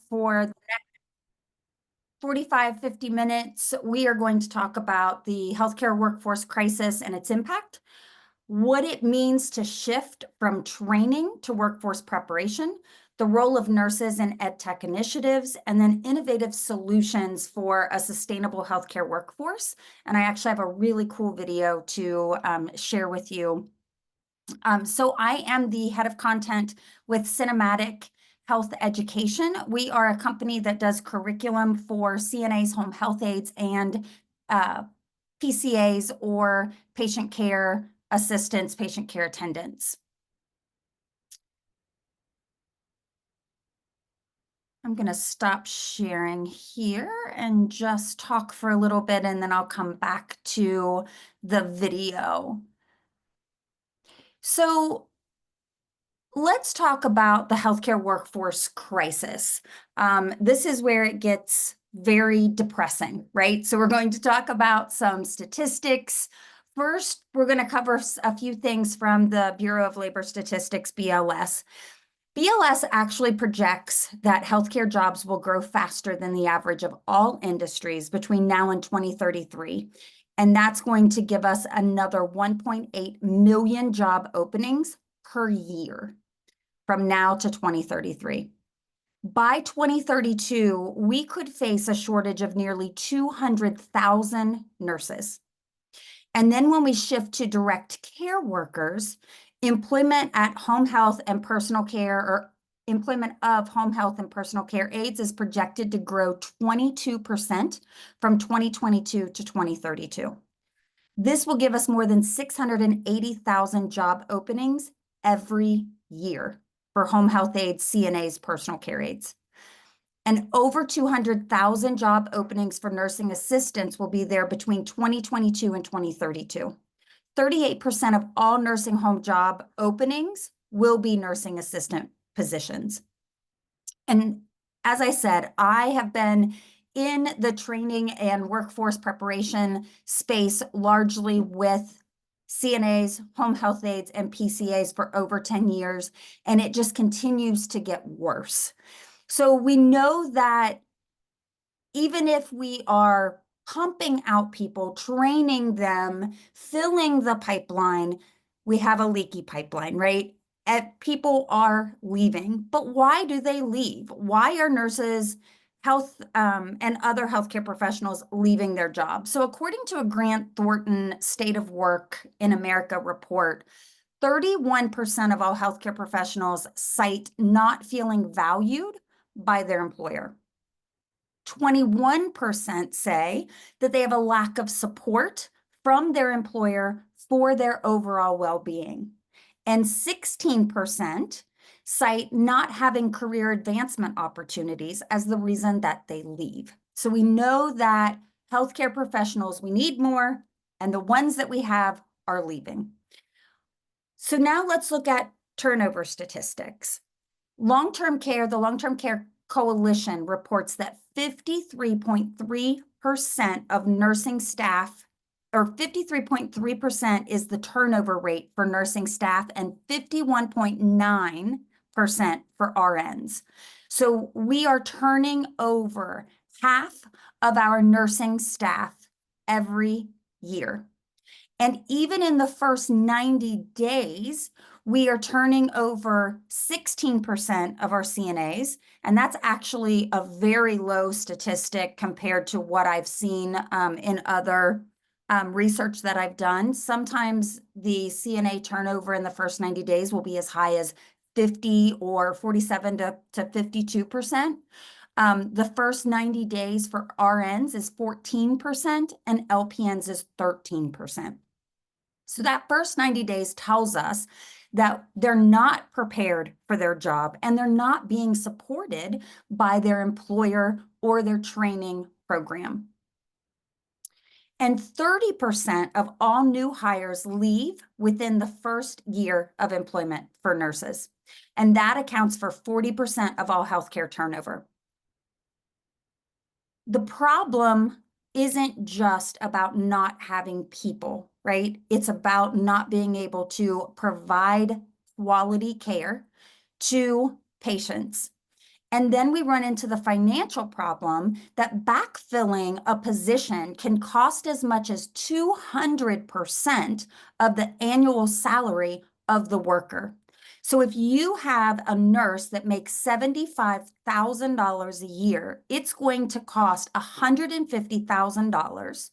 for the next 45, 50 minutes, we are going to talk about the healthcare workforce crisis and its impact, what it means to shift from training to workforce preparation, the role of nurses in ed tech initiatives, and then innovative solutions for a sustainable healthcare workforce. And I actually have a really cool video to share with you. So I am the head of content with Cinematic Health Education. We are a company that does curriculum for CNAs, home health aides, and PCAs, or patient care assistants, patient care attendants. I'm going to stop sharing here and just talk for a little bit, and then I'll come back to the video. So let's talk about the healthcare workforce crisis. This is where it gets very depressing, right? So we're going to talk about some statistics. First, we're going to cover a few things from the Bureau of Labor Statistics, BLS. BLS actually projects that healthcare jobs will grow faster than the average of all industries between now and 2033. And that's going to give us another 1.8 million job openings per year from now to 2033. By 2032, we could face a shortage of nearly 200,000 nurses. And then when we shift to direct care workers, employment at home health and personal care, or employment of home health and personal care aides, is projected to grow 22% from 2022 to 2032. This will give us more than 680,000 job openings every year for home health aides, CNAs, personal care aides. And over 200,000 job openings for nursing assistants will be there between 2022 and 2032. 38% of all nursing home job openings will be nursing assistant positions. And as I said, I have been in the training and workforce preparation space largely with CNAs, home health aides, and PCAs for over 10 years, and it just continues to get worse. So we know that even if we are pumping out people, training them, filling the pipeline, we have a leaky pipeline, right? And people are leaving. But why do they leave? Why are nurses, health, and other healthcare professionals leaving their jobs? So according to a Grant Thornton State of Work in America report, 31% of all healthcare professionals cite not feeling valued by their employer. 21% say that they have a lack of support from their employer for their overall well-being. And 16% cite not having career advancement opportunities as the reason that they leave. So we know that healthcare professionals, we need more, and the ones that we have are leaving. So now let's look at turnover statistics. Long-term care, the Long-Term Care Coalition reports that 53.3% of nursing staff, or 53.3% is the turnover rate for nursing staff, and 51.9% for RNs. So we are turning over half of our nursing staff every year. And even in the first 90 days, we are turning over 16% of our CNAs, and that's actually a very low statistic compared to what I've seen in other research that I've done. Sometimes the CNA turnover in the first 90 days will be as high as 50 or 47 to 52%. The first 90 days for RNs is 14%, and LPNs is 13%. So that first 90 days tells us that they're not prepared for their job, and they're not being supported by their employer or their training program. And 30% of all new hires leave within the first year of employment for nurses. And that accounts for 40% of all healthcare turnover. The problem isn't just about not having people, right? It's about not being able to provide quality care to patients. And then we run into the financial problem that backfilling a position can cost as much as 200% of the annual salary of the worker. So if you have a nurse that makes $75,000 a year, it's going to cost $150,000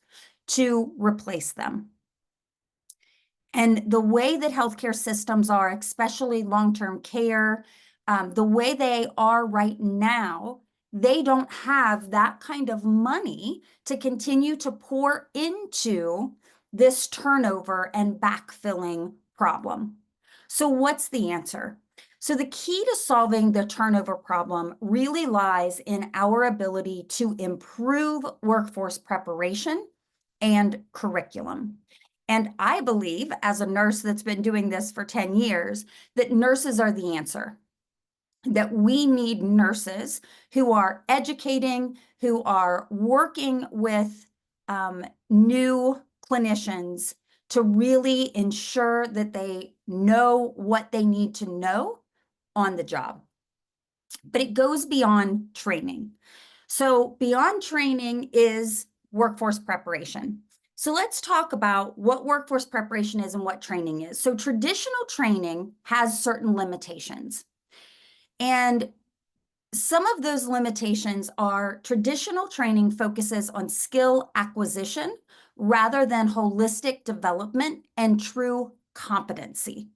to replace them. And the way that healthcare systems are, especially long-term care, the way they are right now, they don't have that kind of money to continue to pour into this turnover and backfilling problem. So what's the answer? So the key to solving the turnover problem really lies in our ability to improve workforce preparation and curriculum. And I believe, as a nurse that's been doing this for 10 years, that nurses are the answer. That we need nurses who are educating, who are working with new clinicians to really ensure that they know what they need to know on the job. But it goes beyond training. So beyond training is workforce preparation. So let's talk about what workforce preparation is and what training is. So traditional training has certain limitations. And some of those limitations are traditional training focuses on skill acquisition rather than holistic development and true competency.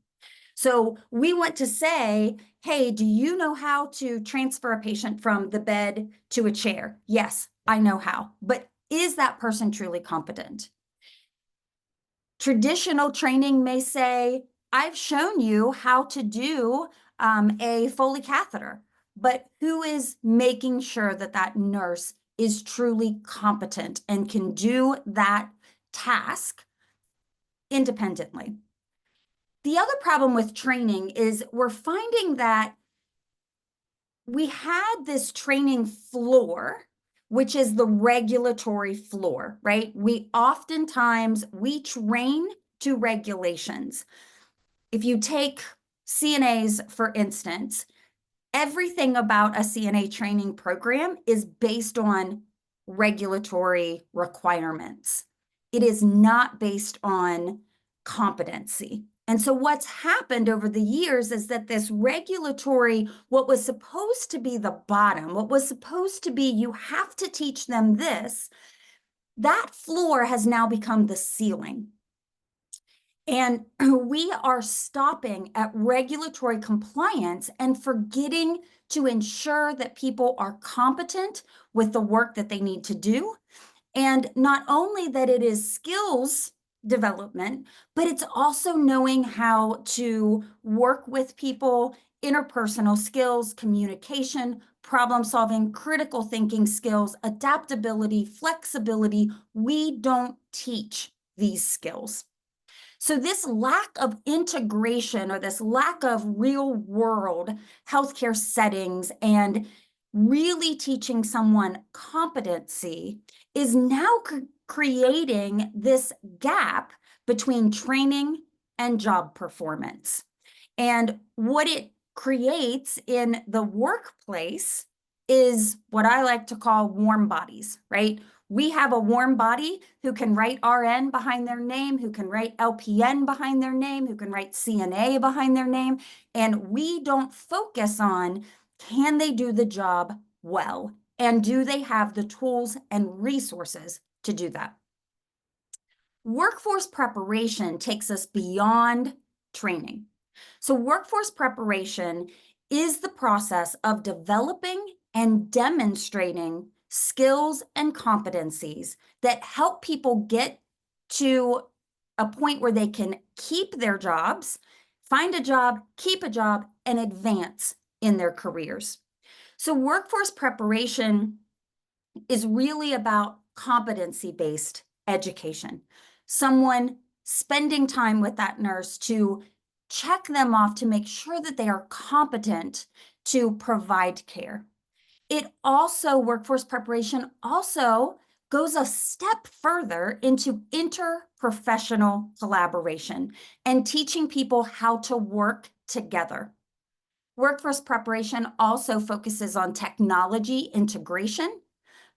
So we want to say, hey, do you know how to transfer a patient from the bed to a chair? Yes, I know how, but is that person truly competent? Traditional training may say, I've shown you how to do a Foley catheter, but who is making sure that that nurse is truly competent and can do that task independently? The other problem with training is we're finding that we had this training floor, which is the regulatory floor, right? We train to regulations. If you take CNAs, for instance, everything about a CNA training program is based on regulatory requirements. It is not based on competency. And so what's happened over the years is that this regulatory, what was supposed to be the bottom, what was supposed to be, you have to teach them this, that floor has now become the ceiling. And we are stopping at regulatory compliance and forgetting to ensure that people are competent with the work that they need to do. And not only that it is skills development, but it's also knowing how to work with people, interpersonal skills, communication, problem solving, critical thinking skills, adaptability, flexibility. We don't teach these skills. So this lack of integration or this lack of real world healthcare settings and really teaching someone competency is now creating this gap between training and job performance. And what it creates in the workplace is what I like to call warm bodies, right? We have a warm body who can write RN behind their name, who can write LPN behind their name, who can write CNA behind their name. And we don't focus on, can they do the job well? And do they have the tools and resources to do that? Workforce preparation takes us beyond training. So workforce preparation is the process of developing and demonstrating skills and competencies that help people get to a point where they can keep their jobs, find a job, keep a job, and advance in their careers. So workforce preparation is really about competency-based education. Someone spending time with that nurse to check them off to make sure that they are competent to provide care. Workforce preparation also goes a step further into interprofessional collaboration and teaching people how to work together. Workforce preparation also focuses on technology integration,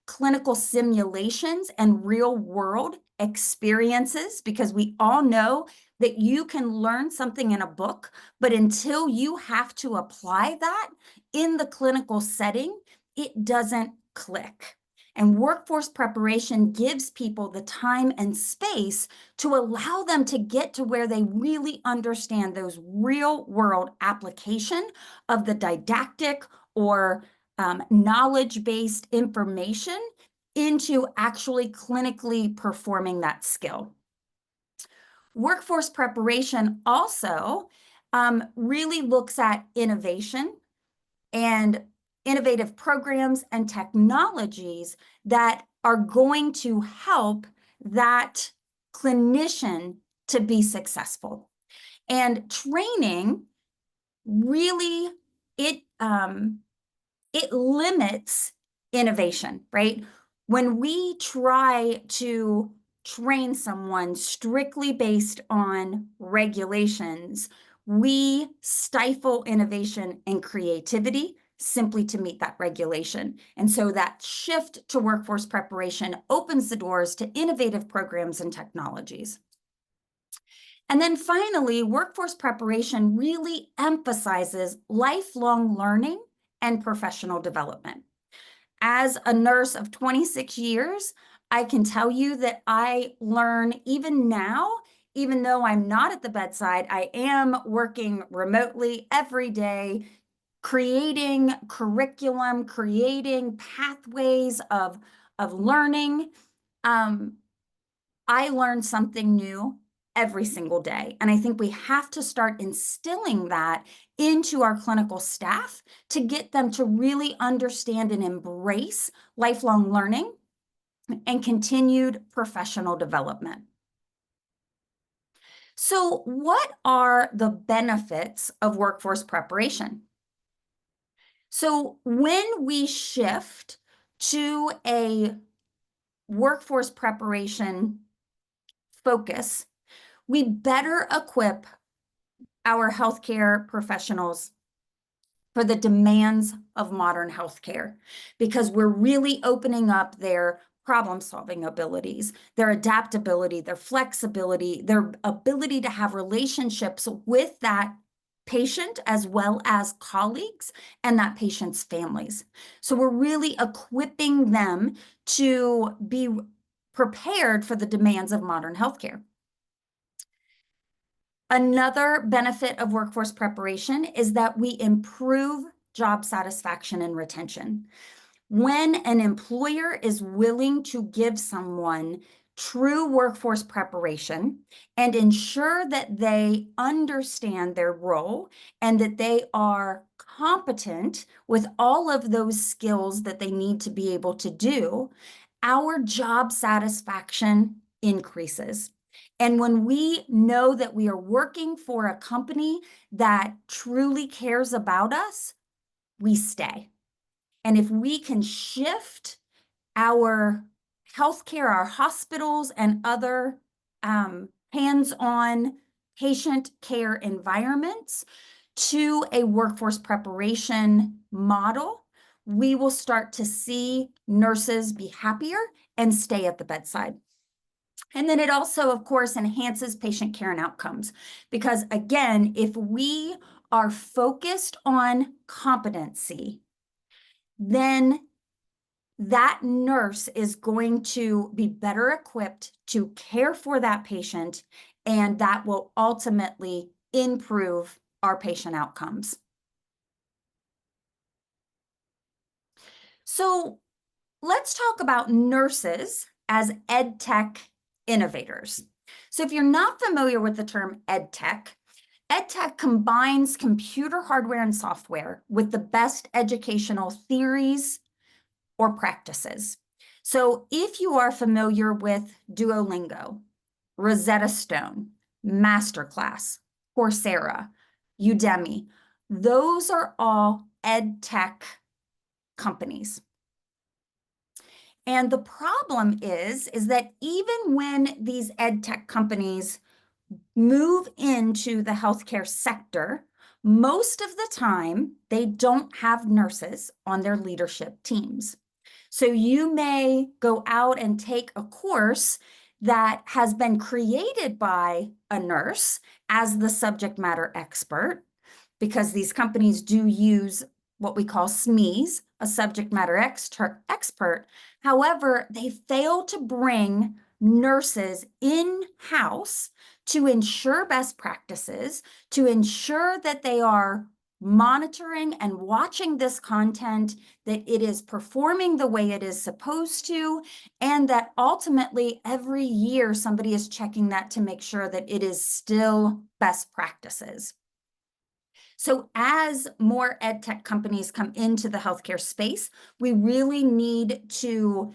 clinical simulations, and real world experiences, because we all know that you can learn something in a book, but until you have to apply that in the clinical setting, it doesn't click. And workforce preparation gives people the time and space to allow them to get to where they really understand those real world application of the didactic or knowledge-based information into actually clinically performing that skill. Workforce preparation also really looks at innovation and innovative programs and technologies that are going to help that clinician to be successful. And training really, it limits innovation, right? When we try to train someone strictly based on regulations, we stifle innovation and creativity simply to meet that regulation. And so that shift to workforce preparation opens the doors to innovative programs and technologies. And then finally, workforce preparation really emphasizes lifelong learning and professional development. As a nurse of 26 years, I can tell you that I learn even now, even though I'm not at the bedside, I am working remotely every day, creating curriculum, creating pathways of learning. I learn something new every single day. And I think we have to start instilling that into our clinical staff to get them to really understand and embrace lifelong learning and continued professional development. So, what are the benefits of workforce preparation? So, when we shift to a workforce preparation focus, we better equip our healthcare professionals for the demands of modern healthcare, because we're really opening up their problem-solving abilities, their adaptability, their flexibility, their ability to have relationships with that patient as well as colleagues and that patient's families. So we're really equipping them to be prepared for the demands of modern healthcare. Another benefit of workforce preparation is that we improve job satisfaction and retention. When an employer is willing to give someone true workforce preparation and ensure that they understand their role and that they are competent with all of those skills that they need to be able to do, our job satisfaction increases. And when we know that we are working for a company that truly cares about us, we stay. And if we can shift our healthcare, our hospitals, and other hands-on patient care environments to a workforce preparation model, we will start to see nurses be happier and stay at the bedside. And then it also, of course, enhances patient care and outcomes. Because again, if we are focused on competency, then that nurse is going to be better equipped to care for that patient, and that will ultimately improve our patient outcomes. So let's talk about nurses as ed tech innovators. So if you're not familiar with the term ed tech combines computer hardware and software with the best educational theories or practices. So if you are familiar with Duolingo, Rosetta Stone, Masterclass, Coursera, Udemy, those are all ed tech companies. And the problem is that even when these ed tech companies move into the healthcare sector, Most of the time, they don't have nurses on their leadership teams. So you may go out and take a course that has been created by a nurse as the subject matter expert, because these companies do use what we call SMEs, a subject matter expert. However, they fail to bring nurses in-house to ensure best practices, to ensure that they are monitoring and watching this content, that it is performing the way it is supposed to, and that ultimately every year somebody is checking that to make sure that it is still best practices. So as more ed tech companies come into the healthcare space, we really need to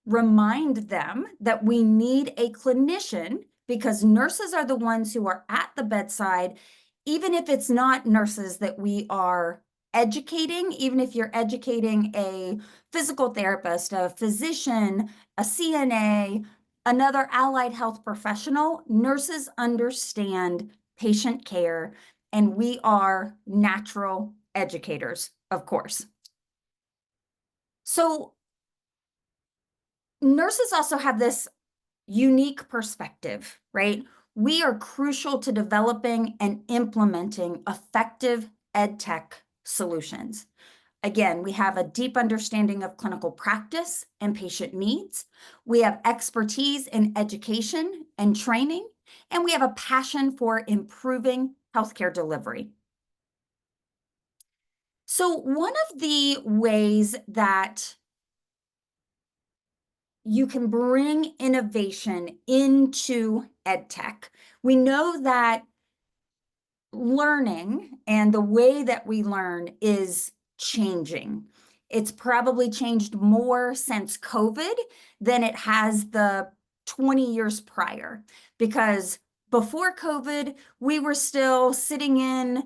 remind them that we need a clinician, because nurses are the ones who are at the bedside, even if it's not nurses that we are educating, even if you're educating a physical therapist, a physician, a CNA, another allied health professional, nurses understand patient care, and we are natural educators, of course. So nurses also have this unique perspective, right? We are crucial to developing and implementing effective ed tech solutions. Again, we have a deep understanding of clinical practice and patient needs. We have expertise in education and training, and we have a passion for improving healthcare delivery. So one of the ways that you can bring innovation into ed tech, we know that learning and the way that we learn is changing. It's probably changed more since COVID than it has the 20 years prior, because before COVID, we were still sitting in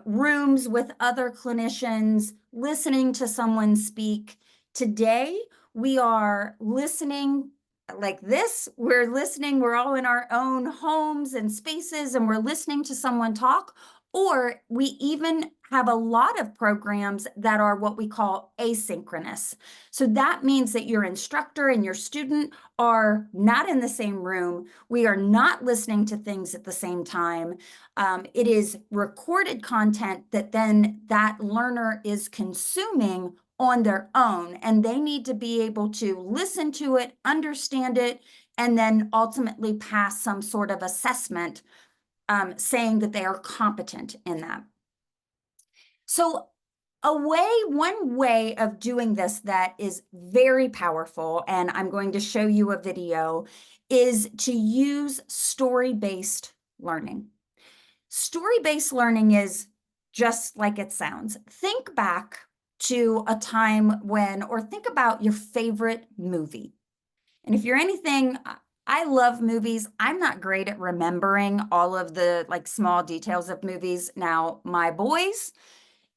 rooms with other clinicians, listening to someone speak. Today, we are listening like this. We're listening, we're all in our own homes and spaces, and we're listening to someone talk. Or we even have a lot of programs that are what we call asynchronous. So that means that your instructor and your student are not in the same room. We are not listening to things at the same time. It is recorded content that then that learner is consuming on their own, and they need to be able to listen to it, understand it, and then ultimately pass some sort of assessment saying that they are competent in that. So one way of doing this that is very powerful, and I'm going to show you a video, is to use story-based learning. Story-based learning is just like it sounds. Think back to a time when, or think about your favorite movie. And if you're anything, I love movies. I'm not great at remembering all of the like small details of movies. Now, my boys,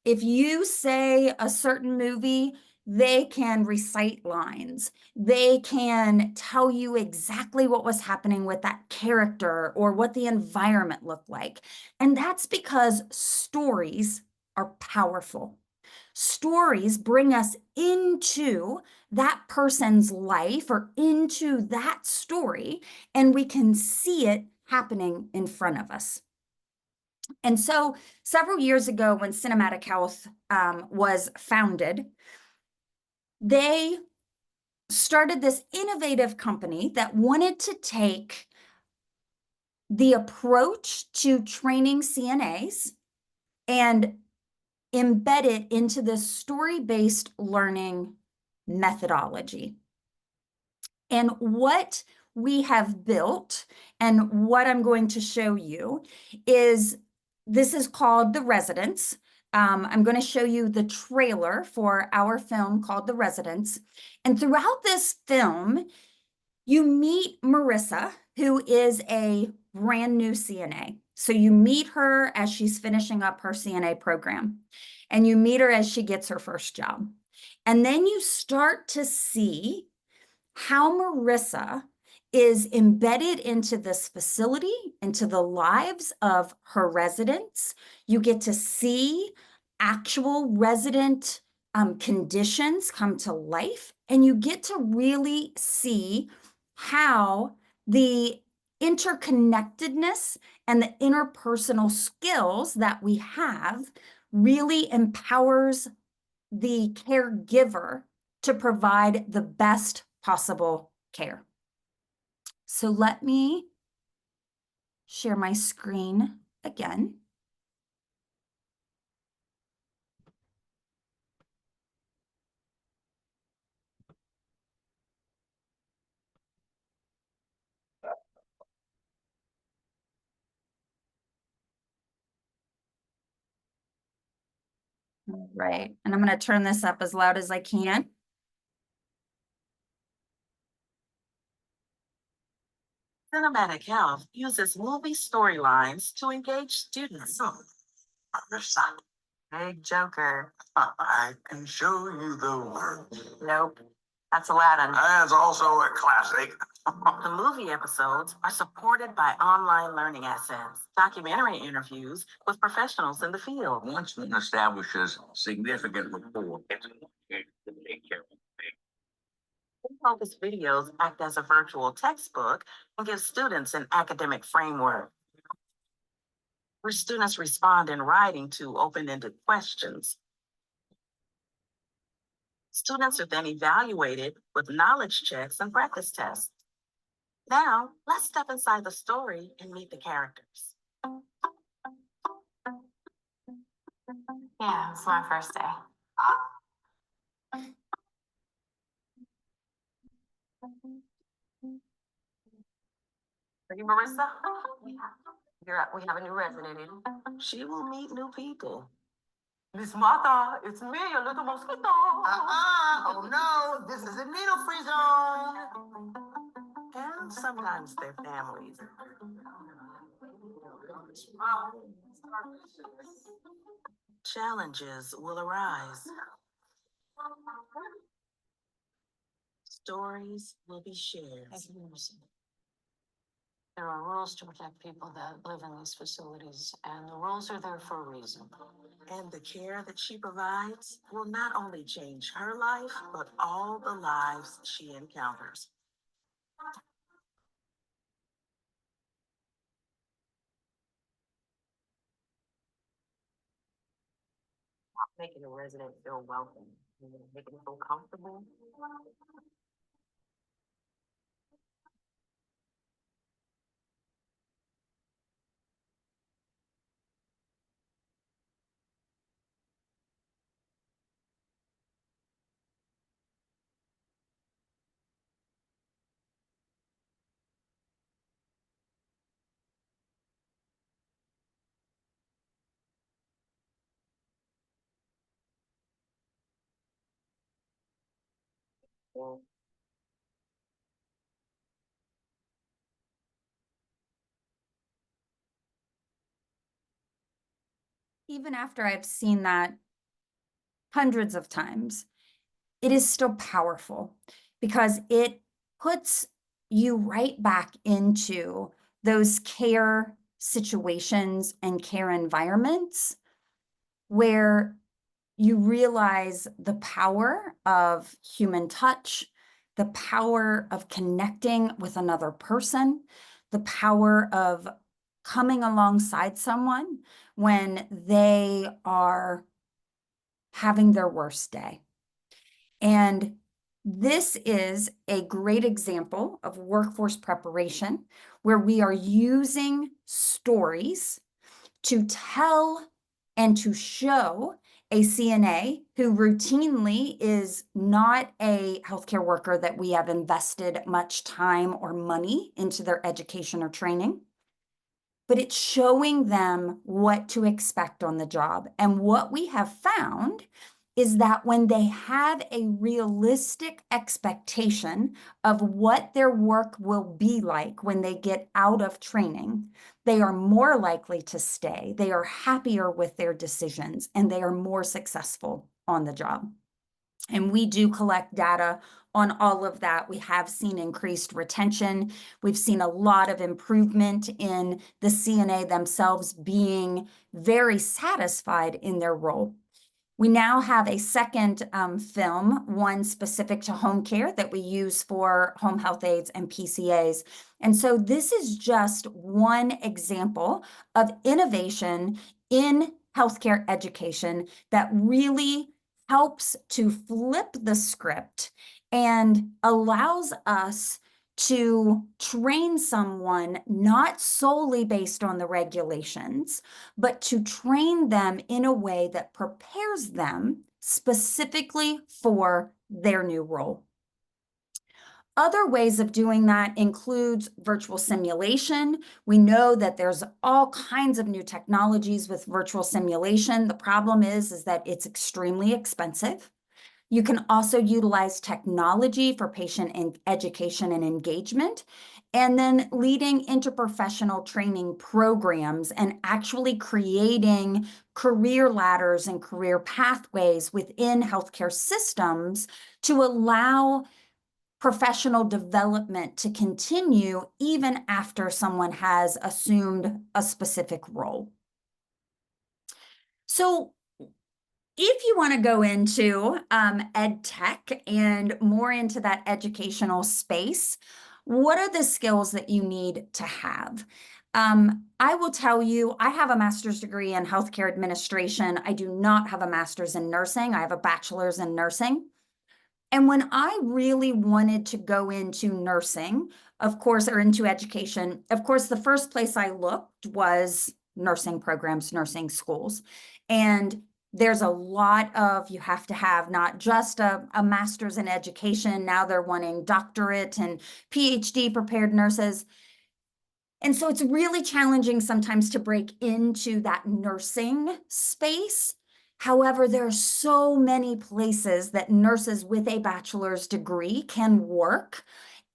if you say a certain movie, they can recite lines. They can tell you exactly what was happening with that character or what the environment looked like. And that's because stories are powerful. Stories bring us into that person's life or into that story, and we can see it happening in front of us. And so several years ago, when Cinematic Health was founded, they started this innovative company that wanted to take the approach to training CNAs and embed it into this story-based learning methodology. And what we have built and what I'm going to show you is, this is called The Residents. I'm going to show you the trailer for our film called The Residents. And throughout this film, you meet Marissa, who is a brand new CNA. So you meet her as she's finishing up her CNA program, and you meet her as she gets her first job. And then you start to see how Marissa is embedded into this facility, into the lives of her residents. You get to see actual resident conditions come to life, and you get to really see how the interconnectedness and the interpersonal skills that we have really empowers the caregiver to provide the best possible care. So let me share my screen again. Right, and I'm going to turn this up as loud as I can. Cinematic Health uses movie storylines to engage students. Understand? Big Joker. I can show you the world. Nope. That's Aladdin. That's also a classic. The movie episodes are supported by online learning assets, documentary interviews with professionals in the field. Once one establishes significant rapport, focus videos act as a virtual textbook and give students an academic framework where students respond in writing to open-ended questions. Students are then evaluated with knowledge checks and practice tests. Now, let's step inside the story and meet the characters. Yeah, it's my first day. Are you Marissa? We have a new resident in. She will meet new people. Miss Martha, it's me, your little mosquito. Oh no, this is a needle-free zone. And sometimes their families. Challenges will arise. Stories will be shared. There are rules to protect people that live in these facilities, and the rules are there for a reason. And the care that she provides will not only change her life, but all the lives she encounters. Making a resident feel welcome, making them feel comfortable. Even after I've seen that hundreds of times, it is still powerful because it puts you right back into those care situations and care environments where you realize the power of human touch, the power of connecting with another person, the power of coming alongside someone when they are having their worst day. And this is a great example of workforce preparation where we are using stories to tell and to show a CNA who routinely is not a healthcare worker that we have invested much time or money into their education or training, but it's showing them what to expect on the job. And what we have found is that when they have a realistic expectation of what their work will be like when they get out of training, they are more likely to stay, they are happier with their decisions, and they are more successful on the job. And we do collect data on all of that. We have seen increased retention. We've seen a lot of improvement in the CNA themselves being very satisfied in their role. We now have a second film, one specific to home care that we use for home health aides and PCAs. And so this is just one example of innovation in healthcare education that really helps to flip the script and allows us to train someone not solely based on the regulations, but to train them in a way that prepares them specifically for their new role. Other ways of doing that includes virtual simulation. We know that there's all kinds of new technologies with virtual simulation. The problem is that it's extremely expensive. You can also utilize technology for patient education and engagement, and then leading interprofessional training programs and actually creating career ladders and career pathways within healthcare systems to allow professional development to continue even after someone has assumed a specific role. So if you want to go into ed tech and more into that educational space, what are the skills that you need to have? I will tell you, I have a master's degree in healthcare administration. I do not have a master's in nursing. I have a bachelor's in nursing. And when I really wanted to go into nursing, of course, or into education, of course, the first place I looked was nursing programs, nursing schools. And there's a lot of, you have to have not just a master's in education, now they're wanting doctorate and PhD prepared nurses. And so it's really challenging sometimes to break into that nursing space. However, there are so many places that nurses with a bachelor's degree can work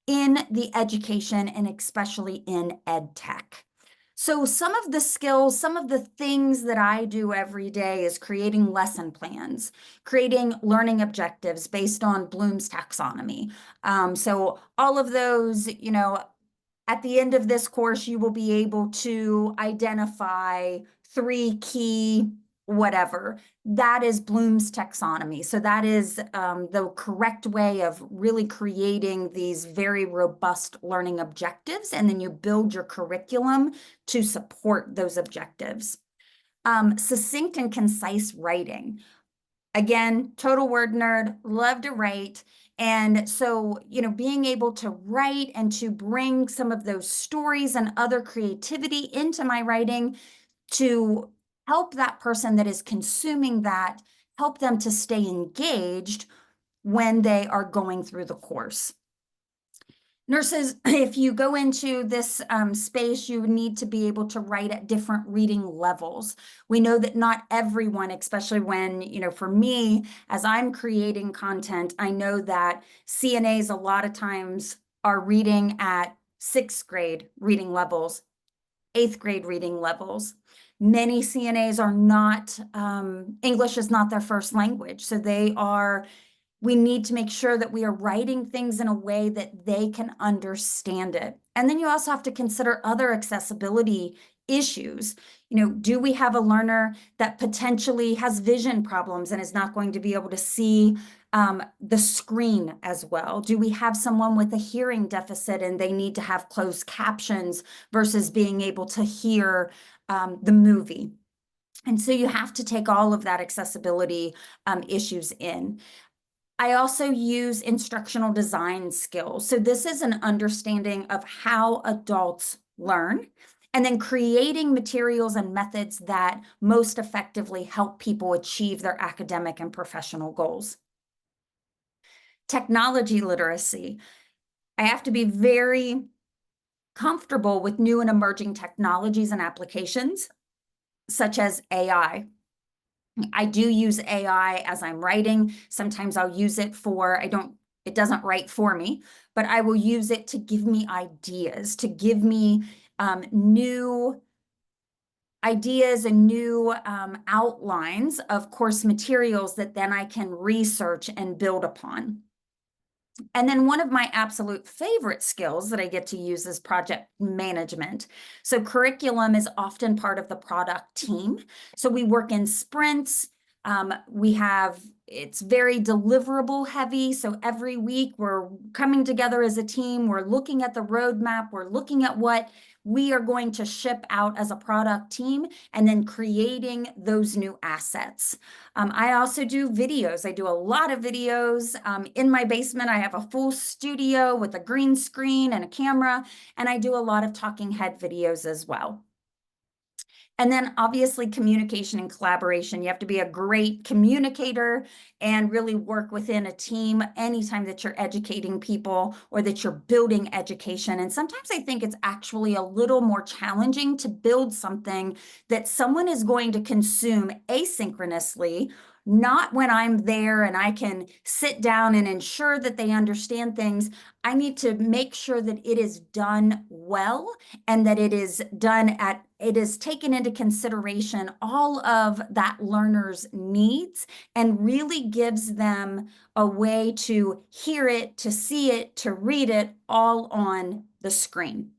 in the education and especially in ed tech. So some of the skills, some of the things that I do every day is creating lesson plans, creating learning objectives based on Bloom's taxonomy. So all of those, at the end of this course, you will be able to identify 3 key whatever. That is Bloom's taxonomy. So that is the correct way of really creating these very robust learning objectives, and then you build your curriculum to support those objectives. Succinct and concise writing. Again, total word nerd, love to write. And so, being able to write and to bring some of those stories and other creativity into my writing to help that person that is consuming that, help them to stay engaged when they are going through the course. Nurses, if you go into this space, you need to be able to write at different reading levels. We know that not everyone, especially when, for me, as I'm creating content, I know that CNAs a lot of times are reading at 6th grade reading levels, 8th grade reading levels. Many CNAs are not, English is not their first language. So we need to make sure that we are writing things in a way that they can understand it. And then you also have to consider other accessibility issues. Do we have a learner that potentially has vision problems and is not going to be able to see the screen as well? Do we have someone with a hearing deficit and they need to have closed captions versus being able to hear the movie? And so you have to take all of that accessibility issues in. I also use instructional design skills. So this is an understanding of how adults learn, and then creating materials and methods that most effectively help people achieve their academic and professional goals. Technology literacy. I have to be very comfortable with new and emerging technologies and applications, such as AI. I do use AI as I'm writing. Sometimes I'll use it it doesn't write for me, but I will use it to give me ideas, to give me new ideas and new outlines of course materials that then I can research and build upon. And then one of my absolute favorite skills that I get to use is project management. So curriculum is often part of the product team. So we work in sprints. It's very deliverable heavy. So every week we're coming together as a team. We're looking at the roadmap. We're looking at what we are going to ship out as a product team and then creating those new assets. I also do videos. I do a lot of videos. In my basement, I have a full studio with a green screen and a camera, and I do a lot of talking head videos as well. And then obviously communication and collaboration. You have to be a great communicator and really work within a team anytime that you're educating people or that you're building education. And sometimes I think it's actually a little more challenging to build something that someone is going to consume asynchronously, not when I'm there and I can sit down and ensure that they understand things. I need to make sure that it is done well and that it is taken into consideration all of that learner's needs and really gives them a way to hear it, to see it, to read it all on the screen.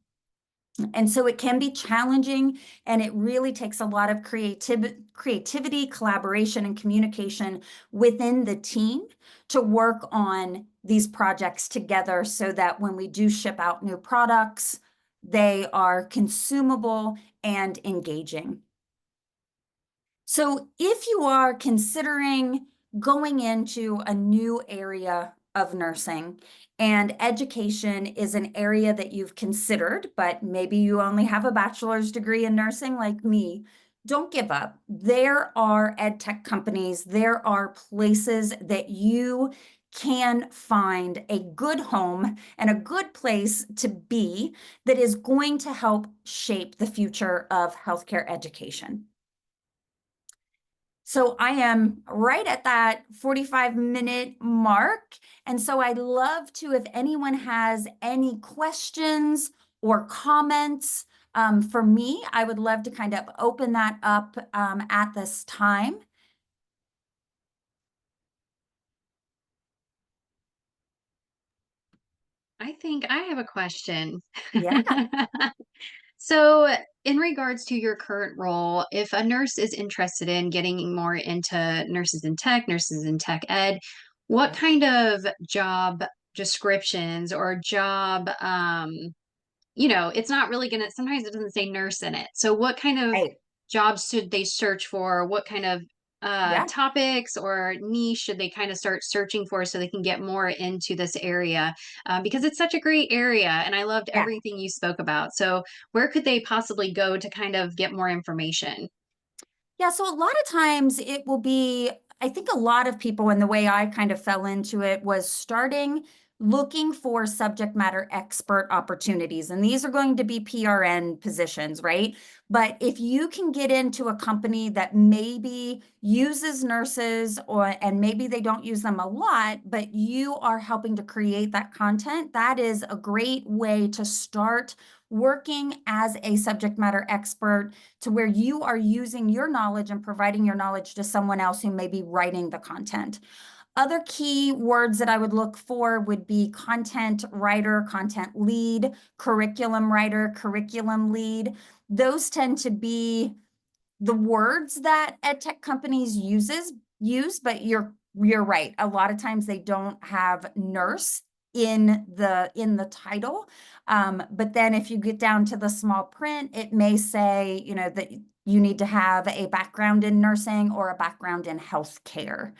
And so it can be challenging, and it really takes a lot of creativity, collaboration, and communication within the team to work on these projects together so that when we do ship out new products, they are consumable and engaging. So if you are considering going into a new area of nursing and education is an area that you've considered, but maybe you only have a bachelor's degree in nursing like me, don't give up. There are ed tech companies, there are places that you can find a good home and a good place to be that is going to help shape the future of healthcare education. So I am right at that 45-minute mark. And so I'd love to, if anyone has any questions or comments for me, I would love to kind of open that up at this time. I think I have a question. Yeah, So, in regards to your current role, if a nurse is interested in getting more into nurses in tech ed, what yeah, kind of job descriptions or job, it's not really gonna, sometimes it doesn't say nurse in it. So, what kind of right. jobs should they search for? What kind of Yeah, topics or niche should they kind of start searching for so they can get more into this area? Because it's such a great area and I loved yeah. everything you spoke about. So, where could they possibly go to kind of get more information? Yeah, so a lot of times it will be, I think a lot of people, and the way I kind of fell into it was starting looking for subject matter expert opportunities. And these are going to be PRN positions, right? But if you can get into a company that maybe uses nurses and maybe they don't use them a lot, but you are helping to create that content, that is a great way to start working as a subject matter expert to where you are using your knowledge and providing your knowledge to someone else who may be writing the content. Other key words that I would look for would be content writer, content lead, curriculum writer, curriculum lead. Those tend to be the words that ed tech companies use, but you're right. A lot of times they don't have nurse in the title. But then if you get down to the small print, it may say, that you need to have a background in nursing or a background in healthcare.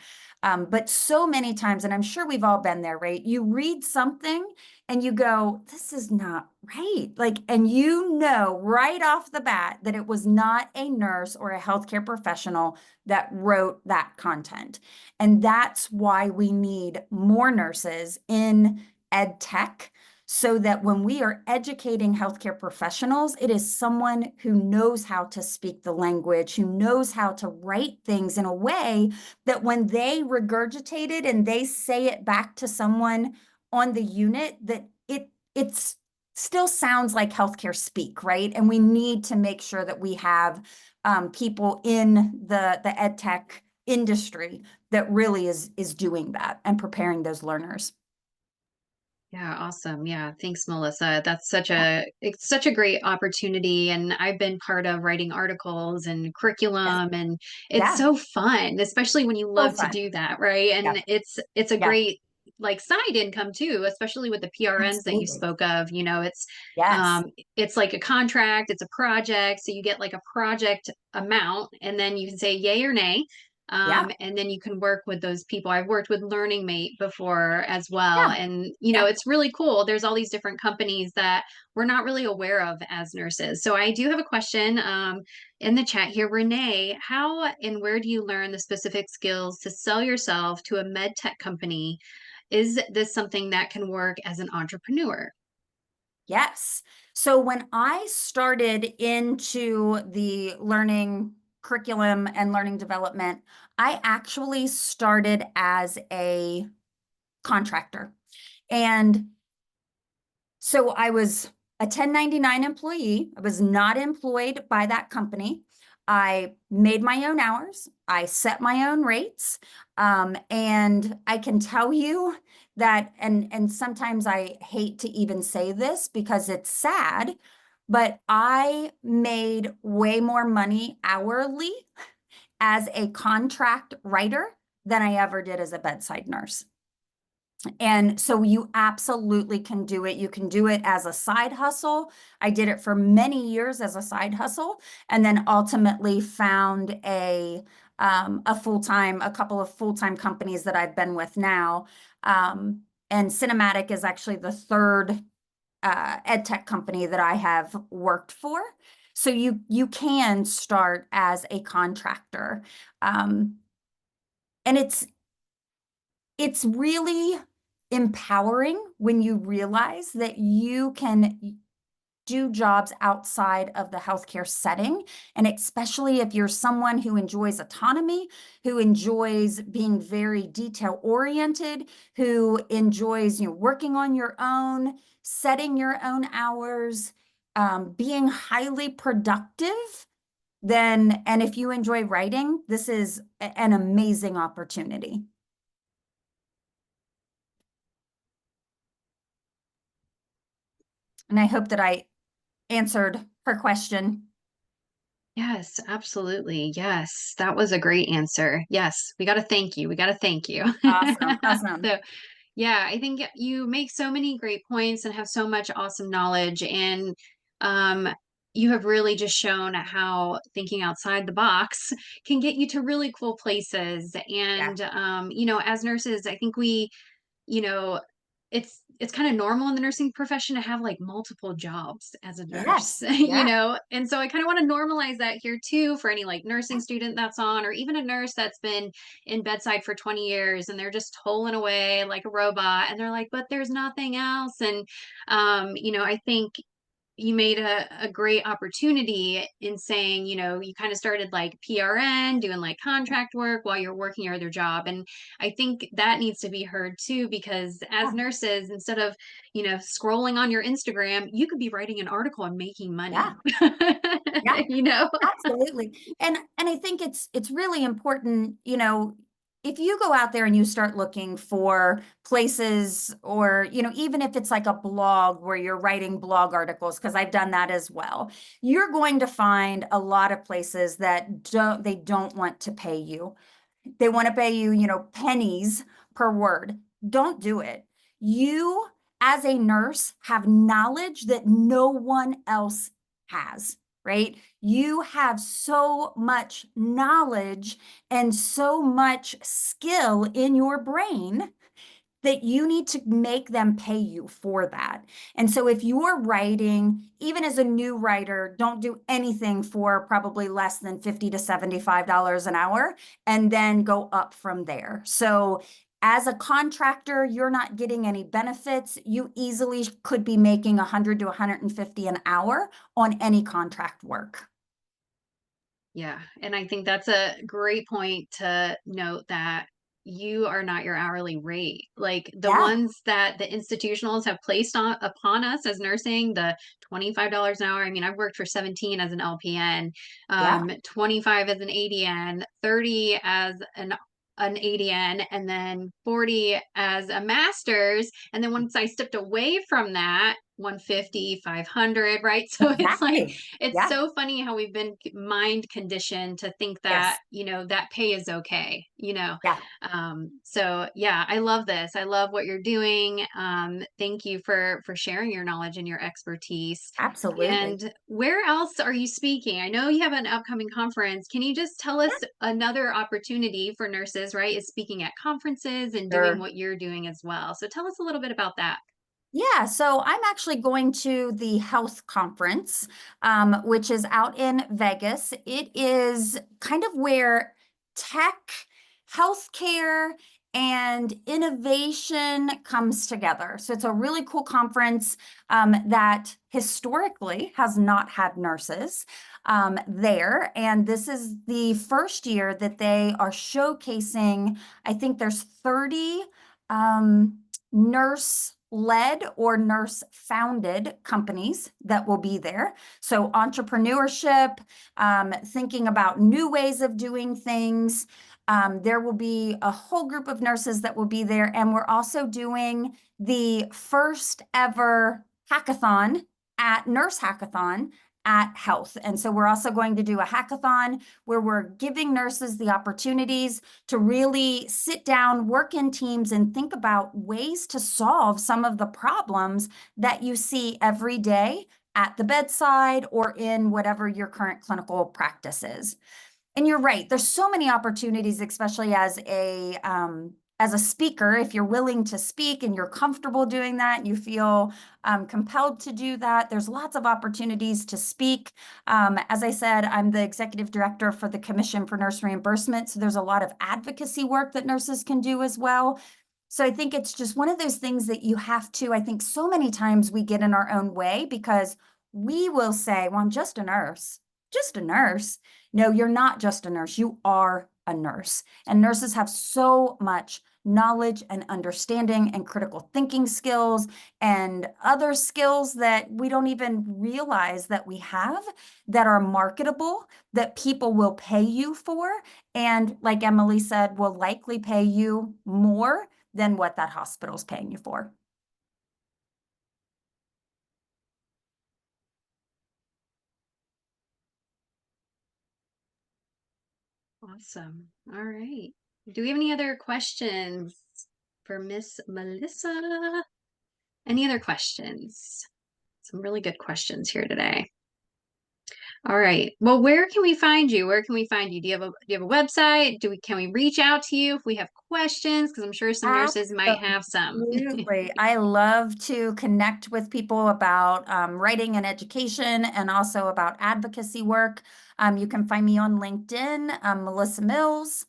But so many times, and I'm sure we've all been there, right? You read something and you go, this is not right. Like, and you know right off the bat that it was not a nurse or a healthcare professional that wrote that content. And that's why we need more nurses in ed tech so that when we are educating healthcare professionals, it is someone who knows how to speak the language, who knows how to write things in a way that when they regurgitate it and they say it back to someone on the unit, that it's still sounds like healthcare speak, right? And we need to make sure that we have people in the ed tech industry that really is doing that and preparing those learners. Yeah, awesome. Yeah, thanks, Melissa. It's such a great opportunity, and I've been part of writing articles and Yes. curriculum, and it's Yeah, so fun, especially when you so love to fun. do that, right? Yeah, And it's a yeah, great like side income too, especially with the PRNs that you absolutely. spoke of. Yes. It's like a contract, it's a project, so you get like a project amount, and then you can say yay or nay. Yeah, And then you can work with those people. I've worked with Learning Mate before as well. yeah, And, yeah. it's really cool. There's all these different companies that we're not really aware of as nurses. So I do have a question in the chat here. Renee, how and where do you learn the specific skills to sell yourself to a med tech company? Is this something that can work as an entrepreneur? Yes. So when I started into the learning curriculum and learning development, I actually started as a contractor. And so I was a 1099 employee. I was not employed by that company. I made my own hours. I set my own rates. And I can tell you that, and sometimes I hate to even say this because it's sad, but I made way more money hourly as a contract writer than I ever did as a bedside nurse. And so you absolutely can do it. You can do it as a side hustle. I did it for many years as a side hustle, and then ultimately found a couple of full-time companies that I've been with now. And Cinematic is actually the third ed tech company that I have worked for. So you can start as a contractor. Um, and it's really empowering when you realize that you can do jobs outside of the healthcare setting. And especially if you're someone who enjoys autonomy, who enjoys being very detail oriented, who enjoys, working on your own, setting your own hours, being highly productive, and if you enjoy writing, this is an amazing opportunity. And I hope that I answered her question. Yes, absolutely. Yes, that was a great answer. Yes, we got to thank you. We got to thank you. Awesome. Awesome. So, yeah, I think you make so many great points and have so much awesome knowledge. And um, you have really just shown how thinking outside the box can get you to really cool places. Yeah. And, as nurses, I think you know, it's kind of normal in the nursing profession to have like multiple jobs as a nurse, Yes. Yeah. and so I kind of want to normalize that here too for any like nursing student that's on, or even a nurse that's been in bedside for 20 years and they're just tolling away like a robot and they're like, but there's nothing else. And, I think you made a great opportunity in saying, you kind of started like PRN, doing like contract work while you're working your other job. And I think that needs to be heard too, because as Yeah. nurses, instead of, scrolling on your Instagram, you could be writing an article and making money. Yeah. Yeah. you know? Absolutely. And I think it's really important, if you go out there and you start looking for places or, even if it's like a blog where you're writing blog articles, because I've done that as well, you're going to find a lot of places that don't want to pay you. They want to pay you, pennies per word. Don't do it. You, as a nurse, have knowledge that no one else has, right? You have so much knowledge and so much skill in your brain that you need to make them pay you for that. And so if you're writing, even as a new writer, don't do anything for probably less than $50 to $75 an hour and then go up from there. So as a contractor, you're not getting any benefits. You easily could be making 100 to 150 an hour on any contract work. Yeah. And I think that's a great point to note that you are not your hourly rate. Like the Yeah, ones that the institutionals have placed on upon us as nursing, the $25 an hour. I mean, I've worked for 17 as an LPN, yeah, 25 as an ADN, 30 as an ADN, and then 40 as a master's. And then once I stepped away from that, 150, 500, right? So it's like, exactly. it's Yeah, so funny how we've been mind conditioned to think that, yes, that pay is okay, yeah, so yeah, I love this. I love what you're doing. Thank you for sharing your knowledge and your expertise. absolutely. And where else are you speaking? I know you have an upcoming conference. Can you just tell us another opportunity for nurses, right? Is speaking at conferences and doing Sure. what you're doing as well. So tell us a little bit about that. Yeah, so I'm actually going to the health conference, which is out in Vegas. It is kind of where tech, healthcare, and innovation comes together. So it's a really cool conference that historically has not had nurses there. And this is the first year that they are showcasing, I think there's 30 nurse-led or nurse-founded companies that will be there. So entrepreneurship, thinking about new ways of doing things. There will be a whole group of nurses that will be there. And we're also doing the first ever hackathon at Nurse Hackathon at Health. And so we're also going to do a hackathon where we're giving nurses the opportunities to really sit down, work in teams, and think about ways to solve some of the problems that you see every day at the bedside or in whatever your current clinical practice is. And you're right, there's so many opportunities, especially as a speaker, if you're willing to speak and you're comfortable doing that, and you feel compelled to do that, there's lots of opportunities to speak. As I said, I'm the executive director for the Commission for Nurse Reimbursement, so there's a lot of advocacy work that nurses can do as well. So I think it's just one of those things that you have to, I think so many times we get in our own way because we will say, well, I'm just a nurse, just a nurse. No, you're not just a nurse. You are a nurse. And nurses have so much knowledge and understanding and critical thinking skills and other skills that we don't even realize that we have that are marketable, that people will pay you for. And like Emily said, will likely pay you more than what that hospital's paying you for. Awesome. All right. Do we have any other questions for Miss Melissa? Any other questions? Some really good questions here today. All right. Well, where can we find you? Where can we find you? Do you have a website? Can we reach out to you if we have questions? Because I'm sure some nurses might have some. Absolutely. I love to connect with people about writing and education and also about advocacy work. You can find me on LinkedIn, Melissa Mills.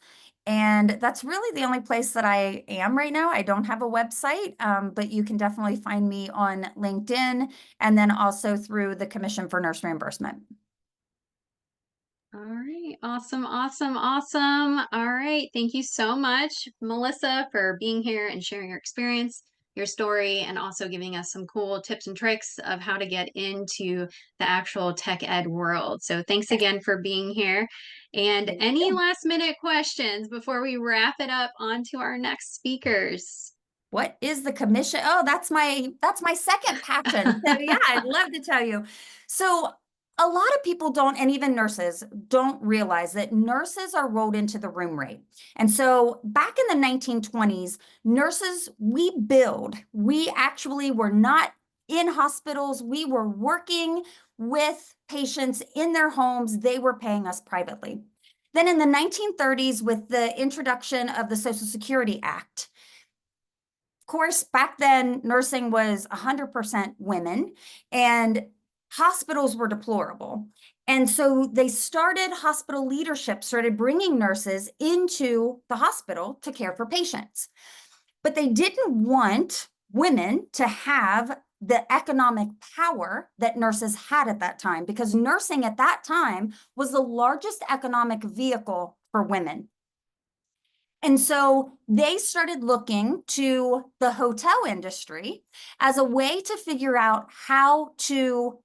And that's really the only place that I am right now. I don't have a website, but you can definitely find me on LinkedIn and then also through the Commission for Nurse Reimbursement. All right. Awesome. Awesome. Awesome. All right. Thank you so much, Melissa, for being here and sharing your experience, your story, and also giving us some cool tips and tricks of how to get into the actual tech ed world. So thanks Yes, again for being here. And thank any you. last minute questions before we wrap it up on to our next speakers? What is the commission? Oh, that's my second passion. So yeah, I'd love to tell you. So a lot of people don't, and even nurses don't realize that nurses are rolled into the room rate. And so back in the 1920s, nurses, we actually were not in hospitals. We were working with patients in their homes. They were paying us privately. Then in the 1930s, with the introduction of the Social Security Act, course, back then, nursing was 100% women and hospitals were deplorable. And so they started, hospital leadership started bringing nurses into the hospital to care for patients. But they didn't want women to have the economic power that nurses had at that time, because nursing at that time was the largest economic vehicle for women. And so they started looking to the hotel industry as a way to figure out how to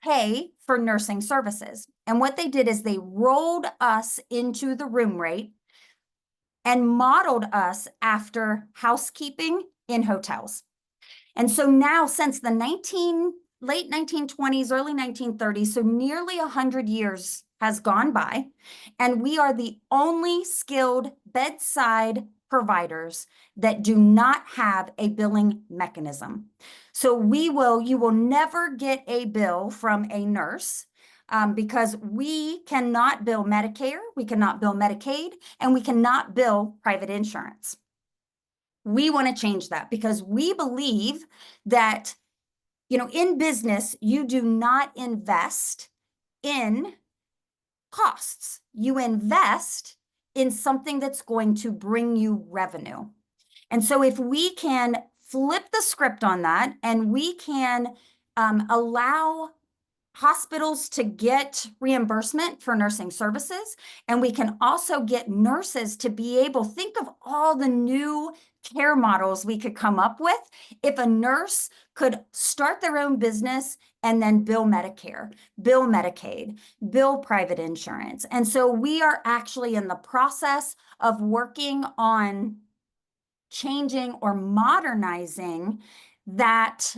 pay for nursing services. And what they did is they rolled us into the room rate and modeled us after housekeeping in hotels. And so now, since the late 1920s, early 1930s, so nearly 100 years has gone by, and we are the only skilled bedside providers that do not have a billing mechanism. So you will never get a bill from a nurse because we cannot bill Medicare, we cannot bill Medicaid, and we cannot bill private insurance. We want to change that because we believe that, in business, you do not invest in costs. You invest in something that's going to bring you revenue. And so if we can flip the script on that and we can allow hospitals to get reimbursement for nursing services, and we can also get nurses to be able, think of all the new care models we could come up with if a nurse could start their own business and then bill Medicare, bill Medicaid, bill private insurance. And so we are actually in the process of working on changing or modernizing that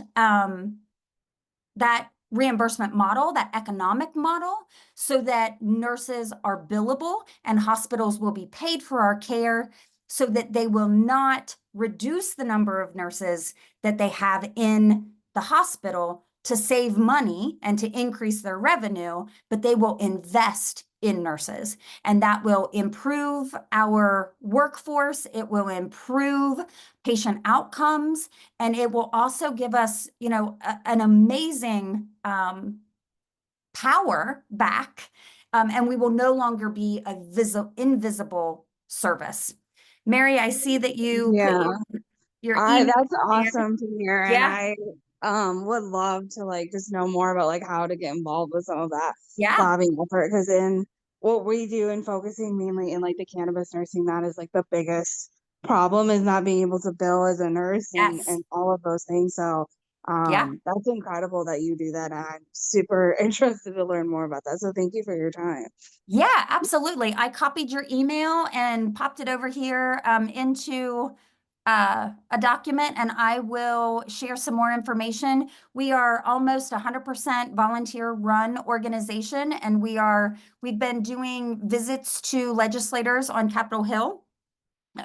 that reimbursement model, that economic model, so that nurses are billable and hospitals will be paid for our care so that they will not reduce the number of nurses that they have in the hospital to save money and to increase their revenue, but they will invest in nurses. And that will improve our workforce. It will improve patient outcomes. And it will also give us, an amazing power back. And we will no longer be a invisible service. Mary, I see that you put Yeah, your I email that's there. awesome to hear, and Yeah, I would love to like just know more about like how to get involved with some of that yeah, lobbying effort because in what we do and focusing mainly in like the cannabis nursing, that is like the biggest problem is not being able to bill as a nurse and yes, all of those things. So yeah. that's incredible that you do that. And I'm super interested to learn more about that. So thank you for your time. Yeah, absolutely. I copied your email and popped it over here into a document, and I will share some more information. We are almost 100% volunteer run organization, and we've been doing visits to legislators on Capitol Hill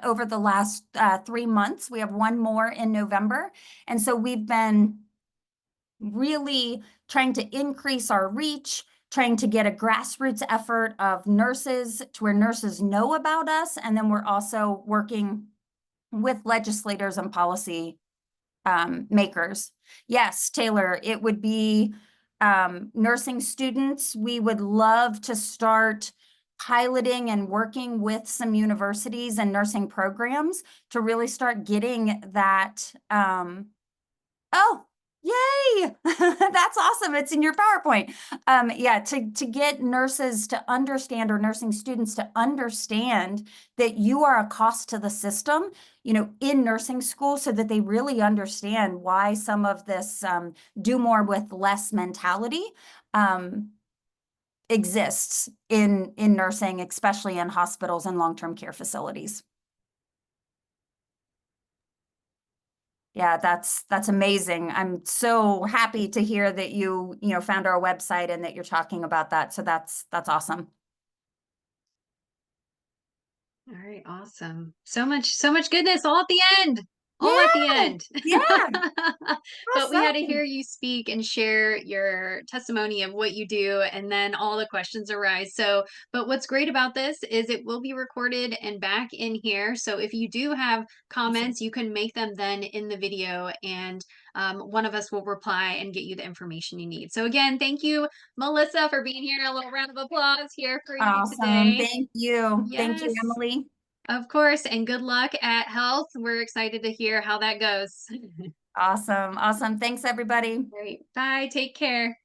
over the last 3 months. We have one more in November. And so we've been really trying to increase our reach, trying to get a grassroots effort of nurses to where nurses know about us. And then we're also working with legislators and policy makers. Yes, Taylor, it would be nursing students. We would love to start piloting and working with some universities and nursing programs to really start getting that oh, yay! That's awesome. It's in your PowerPoint. Yeah, to get nurses to understand or nursing students to understand that you are a cost to the system, in nursing school so that they really understand why some of this do more with less mentality exists in nursing, especially in hospitals and long-term care facilities. Yeah, that's amazing. I'm so happy to hear that you found our website and that you're talking about that. So that's awesome. All right, awesome. So much goodness all at the end. All at the Yeah, end. yeah, But we had to awesome. hear you speak and share your testimony of what you do, and then all the questions arise. So, but what's great about this is it will be recorded and back in here. So if you do have Awesome. comments, you can make them then in the video, and one of us will reply and get you the information you need. So again, thank you, Melissa, for being here. A little round of applause here for you Awesome. today. Thank you. Thank you, Yes. Emily. Of course, and good luck at health. We're excited to hear how that goes. Awesome. Awesome. Thanks, everybody. Great. Bye. Take care.